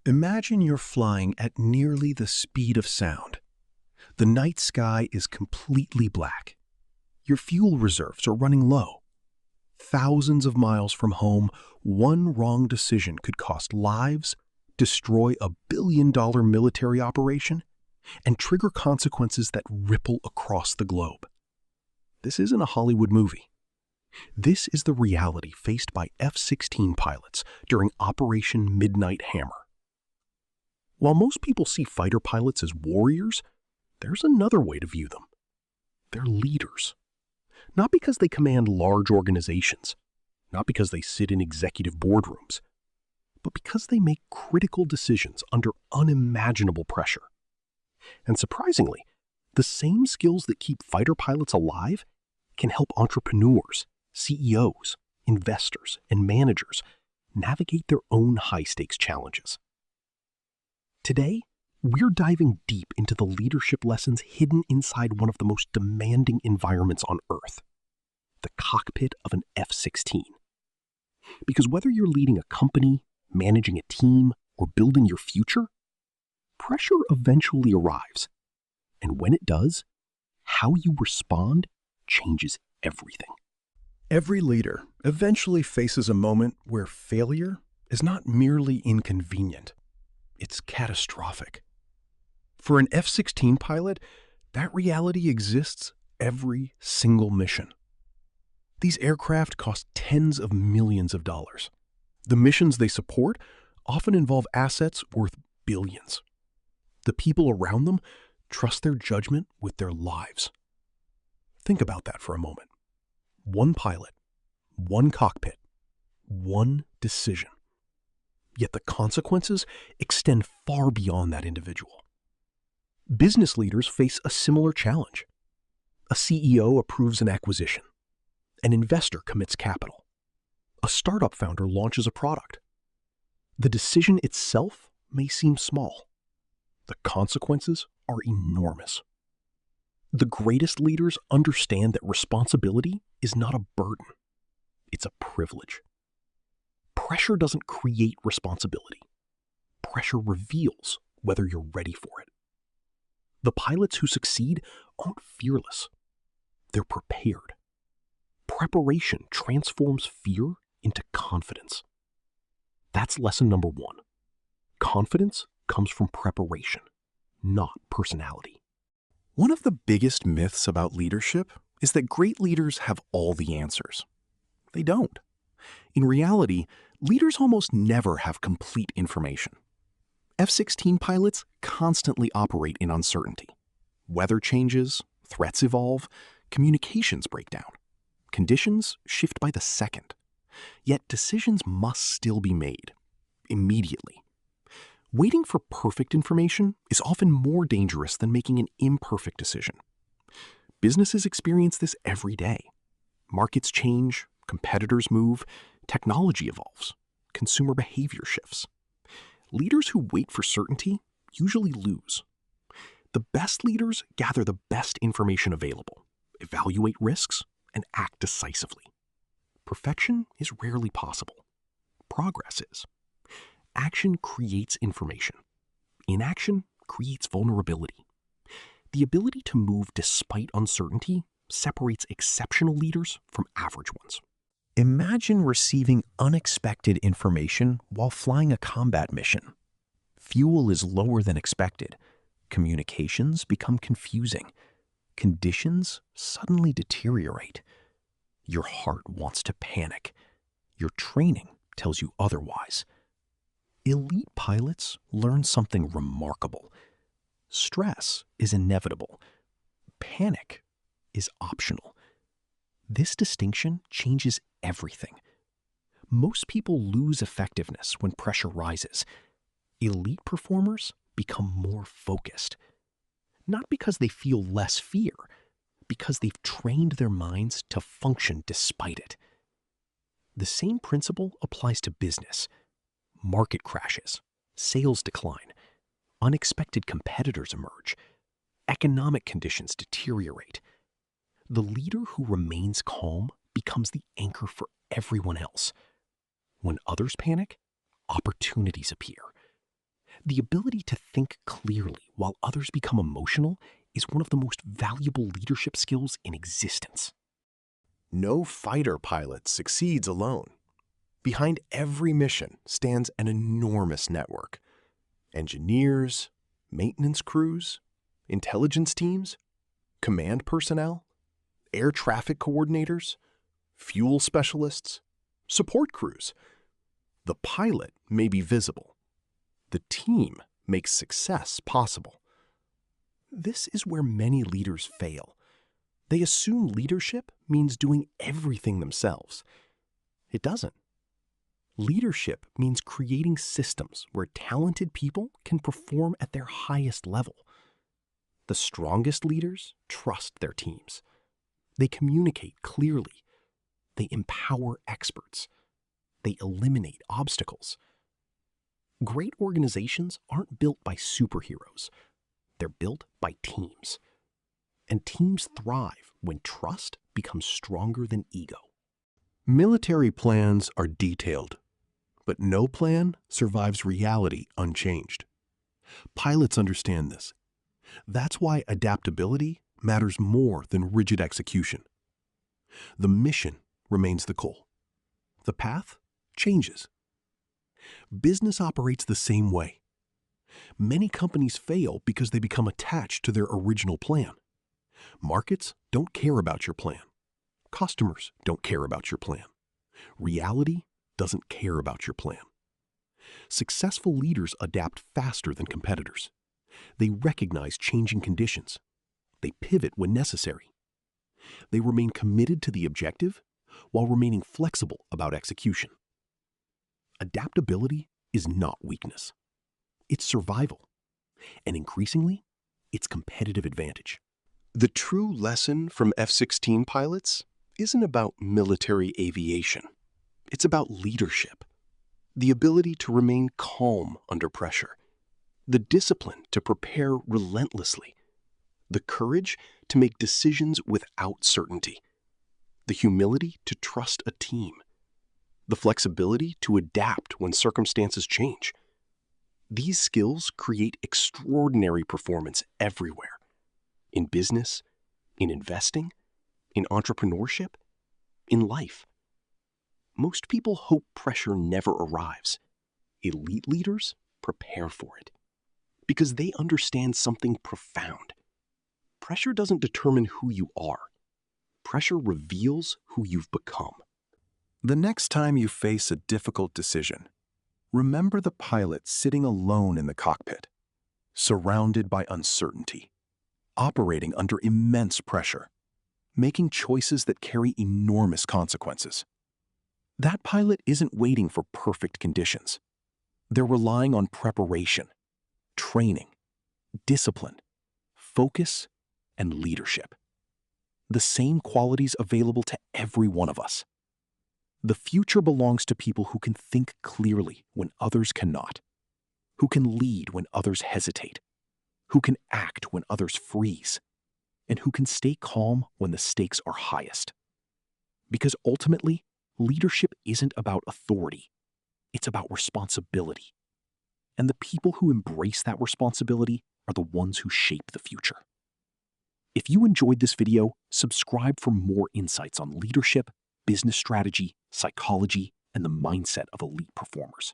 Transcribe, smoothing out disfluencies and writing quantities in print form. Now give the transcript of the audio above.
Imagine you're flying at nearly the speed of sound. The night sky is completely black. Your fuel reserves are running low. Thousands of miles from home, one wrong decision could cost lives, destroy a billion-dollar military operation, and trigger consequences that ripple across the globe. This isn't a Hollywood movie. This is the reality faced by F-16 pilots during Operation Midnight Hammer. While most people see fighter pilots as warriors, there's another way to view them. They're leaders. Not because they command large organizations, not because they sit in executive boardrooms, but because they make critical decisions under unimaginable pressure. And surprisingly, the same skills that keep fighter pilots alive can help entrepreneurs, CEOs, investors, and managers navigate their own high-stakes challenges. Today, we're diving deep into the leadership lessons hidden inside one of the most demanding environments on Earth, the cockpit of an F-16. Because whether you're leading a company, managing a team, or building your future, pressure eventually arrives. And when it does, how you respond changes everything. Every leader eventually faces a moment where failure is not merely inconvenient, it's catastrophic. For an F-16 pilot, that reality exists every single mission. These aircraft cost tens of millions of dollars. The missions they support often involve assets worth billions. The people around them trust their judgment with their lives. Think about that for a moment. One pilot, one cockpit, one decision. Yet the consequences extend far beyond that individual. Business leaders face a similar challenge. A CEO approves an acquisition. An investor commits capital. A startup founder launches a product. The decision itself may seem small. The consequences are enormous. The greatest leaders understand that responsibility is not a burden. It's a privilege. Pressure doesn't create responsibility. Pressure reveals whether you're ready for it. The pilots who succeed aren't fearless. They're prepared. Preparation transforms fear into confidence. That's lesson number one. Confidence comes from preparation, not personality. One of the biggest myths about leadership is that great leaders have all the answers. They don't. In reality, leaders almost never have complete information. F-16 pilots constantly operate in uncertainty. Weather changes, threats evolve, communications break down. Conditions shift by the second. Yet decisions must still be made, immediately. Waiting for perfect information is often more dangerous than making an imperfect decision. Businesses experience this every day. Markets change, competitors move, technology evolves, consumer behavior shifts. Leaders who wait for certainty usually lose. The best leaders gather the best information available, evaluate risks, and act decisively. Perfection is rarely possible. Progress is. Action creates information. Inaction creates vulnerability. The ability to move despite uncertainty separates exceptional leaders from average ones. Imagine receiving unexpected information while flying a combat mission. Fuel is lower than expected. Communications become confusing. Conditions suddenly deteriorate. Your heart wants to panic. Your training tells you otherwise. Elite pilots learn something remarkable. Stress is inevitable. Panic is optional. This distinction changes everything. Most people lose effectiveness when pressure rises. Elite performers become more focused. Not because they feel less fear, because they've trained their minds to function despite it. The same principle applies to business. Market crashes, sales decline, unexpected competitors emerge, economic conditions deteriorate. The leader who remains calm becomes the anchor for everyone else. When others panic, opportunities appear. The ability to think clearly while others become emotional is one of the most valuable leadership skills in existence. No fighter pilot succeeds alone. Behind every mission stands an enormous network. Engineers, maintenance crews, intelligence teams, command personnel, air traffic coordinators, fuel specialists, support crews. The pilot may be visible. The team makes success possible. This is where many leaders fail. They assume leadership means doing everything themselves. It doesn't. Leadership means creating systems where talented people can perform at their highest level. The strongest leaders trust their teams. They communicate clearly. They empower experts. They eliminate obstacles. Great organizations aren't built by superheroes. They're built by teams. And teams thrive when trust becomes stronger than ego. Military plans are detailed, but no plan survives reality unchanged. Pilots understand this. That's why adaptability matters more than rigid execution. The mission remains the goal. The path changes. Business operates the same way. Many companies fail because they become attached to their original plan. Markets don't care about your plan. Customers don't care about your plan. Reality doesn't care about your plan. Successful leaders adapt faster than competitors. They recognize changing conditions. They pivot when necessary. They remain committed to the objective while remaining flexible about execution. Adaptability is not weakness. It's survival. And increasingly, it's competitive advantage. The true lesson from F-16 pilots isn't about military aviation. It's about leadership. The ability to remain calm under pressure. The discipline to prepare relentlessly. The courage to make decisions without certainty. The humility to trust a team. The flexibility to adapt when circumstances change. These skills create extraordinary performance everywhere. In business, in investing, in entrepreneurship, in life. Most people hope pressure never arrives. Elite leaders prepare for it because they understand something profound. Pressure doesn't determine who you are. Pressure reveals who you've become. The next time you face a difficult decision, remember the pilot sitting alone in the cockpit, surrounded by uncertainty, operating under immense pressure, making choices that carry enormous consequences. That pilot isn't waiting for perfect conditions. They're relying on preparation, training, discipline, focus, and leadership. The same qualities available to every one of us. The future belongs to people who can think clearly when others cannot, who can lead when others hesitate, who can act when others freeze, and who can stay calm when the stakes are highest. Because ultimately, leadership isn't about authority. It's about responsibility. And the people who embrace that responsibility are the ones who shape the future. If you enjoyed this video, subscribe for more insights on leadership, business strategy, psychology, and the mindset of elite performers.